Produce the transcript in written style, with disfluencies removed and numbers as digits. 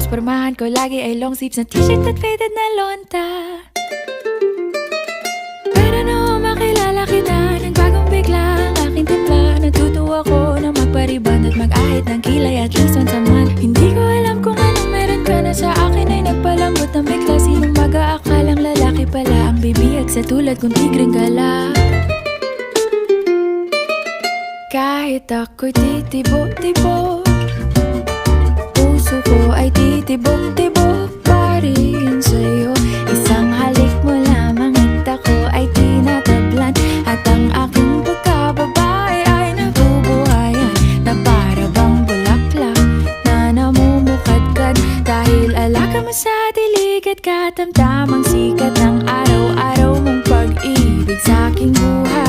Tapos pormahan ko lagi ay long sleeves na t-shirt at faded na lonta. Pero nung makilala kita, nagbagong bigla ang aking timpla. Natutuwa ko na magpariban at mag-ahit ng kilay at least once a month. Hindi ko alam kung anong meron ka na sa akin ay nagpalambot ng bigla. Sinong mag-aakalang lalaki pala ang bibihag sa tulad kong tigreng gala. Kahit ako'y titibo-tibo, puso ko ay titibok-tibok pa rin sa'yo. Isang halik mo lamang at ako ay tinatablan, at ang aking pagkababae ay nabubuhayan na para bang bulaklak na namumukadkad. Dahil alaga mo sa dilig at katamtamang sikat ng araw-araw mong pag-ibig sa aking buhay.